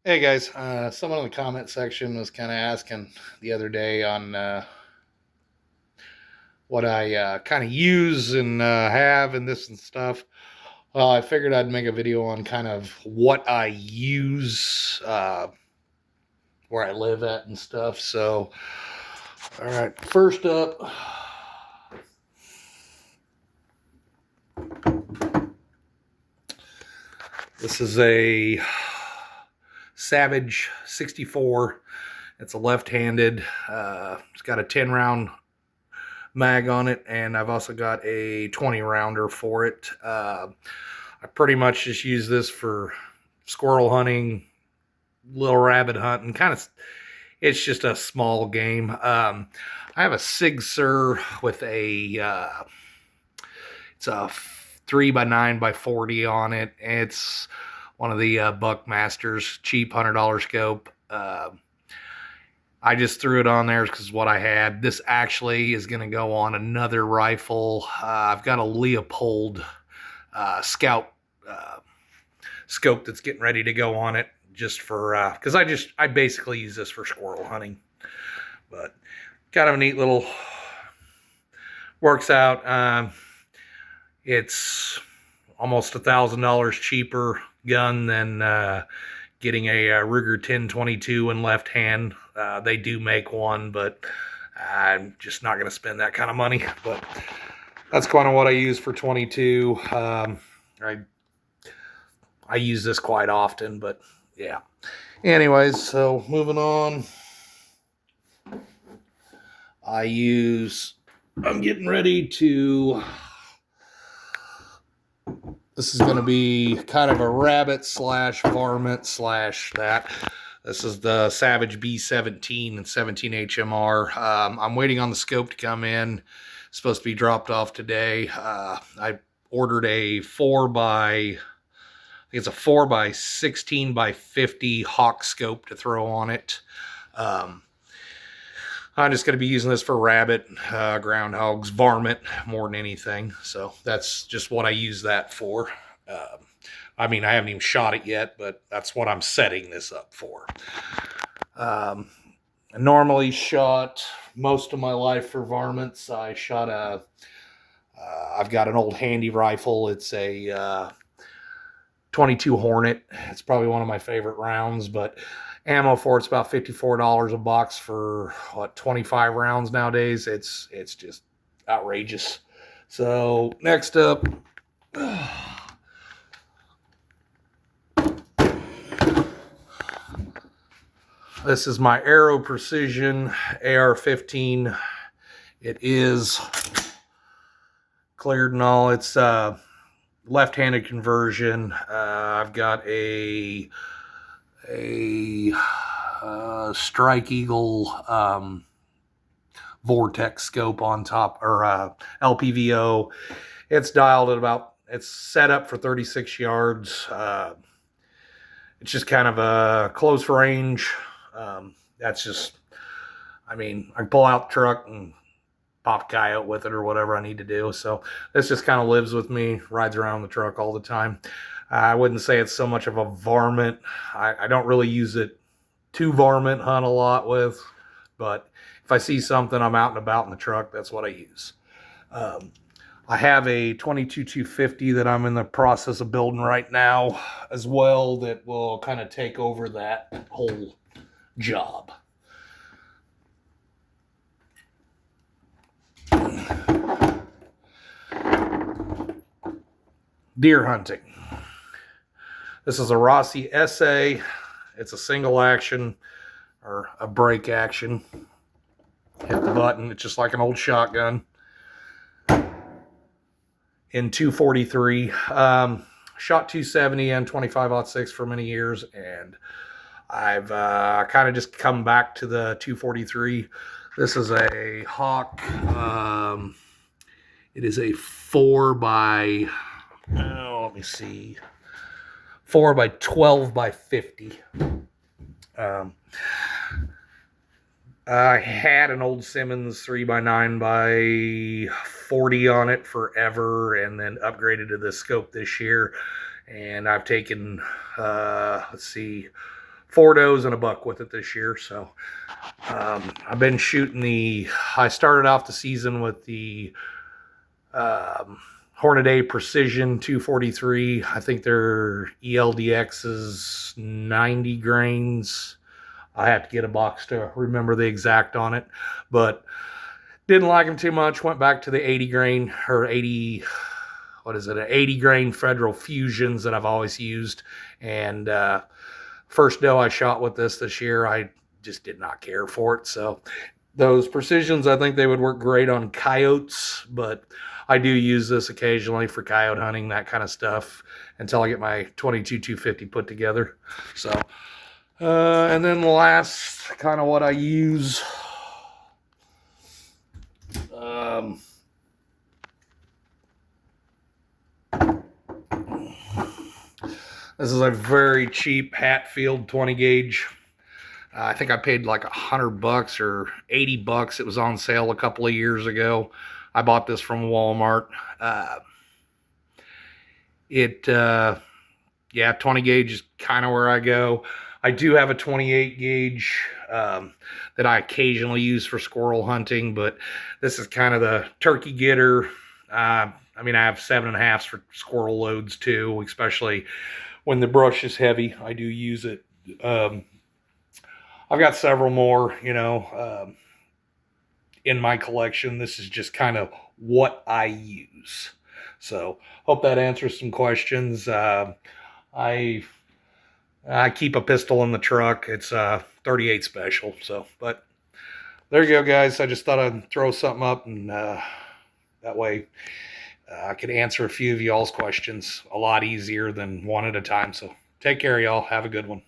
Hey guys, someone in the comment section was kind of asking the other day on what I kind of use and have and this and stuff. Well, I figured I'd make a video on kind of what I use where I live at and stuff. So, all right, first up, this is a Savage 64. It's a left-handed. It's got a 10-round mag on it, and I've also got a 20 rounder for it. I pretty much just use this for squirrel hunting, little rabbit hunting, kind of. It's just a small game. I have a Sig Sauer with it's a 3x9x40 on it. It's one of the Buckmasters, cheap $100 scope. I just threw it on there because what I had. This actually is going to go on another rifle. I've got a Leopold Scout scope that's getting ready to go on it, just for because I basically use this for squirrel hunting. But kind of a neat little, works out. It's almost $1,000 cheaper gun than getting a Ruger 1022 in left hand. They do make one, but I'm just not going to spend that kind of money. But that's kind of what I use for 22. I use this quite often, but yeah. Anyways, so moving on. I'm getting ready to, this is going to be kind of a rabbit slash varmint slash that. This is the Savage B17 and 17 HMR. I'm waiting on the scope to come in. It's supposed to be dropped off today. I ordered a 4x16x50 Hawk scope to throw on it. I'm just going to be using this for rabbit, groundhogs, varmint more than anything. So that's just what I use that for. I mean, I haven't even shot it yet, but that's what I'm setting this up for. I normally shot most of my life for varmints. I've got an old handy rifle. It's a 22 Hornet. It's probably one of my favorite rounds, but ammo for it's about $54 a box for 25 rounds nowadays. It's just outrageous. So next up, this is my Aero Precision AR-15. It is cleared and all. It's left-handed conversion. I've got a Strike Eagle Vortex scope on top, or LPVO. It's dialed at about, it's set up for 36 yards. It's just kind of a close range. That's just, I mean, I can pull out the truck and pop a coyote with it or whatever I need to do. So this just kind of lives with me, rides around the truck all the time. I wouldn't say it's so much of a varmint. I don't really use it to varmint hunt a lot with, but if I see something, I'm out and about in the truck, that's what I use. I have a 22-250 that I'm in the process of building right now as well that will kind of take over that whole job. Deer hunting. This is a Rossi SA. It's a single action or a break action. Hit the button. It's just like an old shotgun. In 243. Shot 270 and 25-06 for many years, and I've kind of just come back to the 243. This is a Hawk. It is a 4x, let me see, 4x12x50. I had an old Simmons 3x9x40 on it forever, and then upgraded to the scope this year. And I've taken, 4 does and a buck with it this year. So I've been shooting I started off the season with the Hornady Precision 243. I think their ELDX is 90 grains. I have to get a box to remember the exact on it, but didn't like them too much. Went back to the 80 grain or 80, what is it, an 80 grain Federal Fusions that I've always used. And first doe I shot with this year, I just did not care for it. So those Precisions, I think they would work great on coyotes, but I do use this occasionally for coyote hunting, that kind of stuff, until I get my 22-250 put together. So, and then last, kind of what I use. This is a very cheap Hatfield 20 gauge. I think I paid like $100 or $80. It was on sale a couple of years ago. I bought this from Walmart. Yeah, 20 gauge is kind of where I go. I do have a 28 gauge that I occasionally use for squirrel hunting, but this is kind of the turkey getter. I mean, I have 7.5s for squirrel loads too, especially when the brush is heavy. I do use it. I've got several more, in my collection. This is just kind of what I use. So hope that answers some questions. I keep a pistol in the truck. It's a 38 special. So, but there you go, guys. I just thought I'd throw something up, and that way I could answer a few of y'all's questions a lot easier than one at a time. So take care, y'all. Have a good one.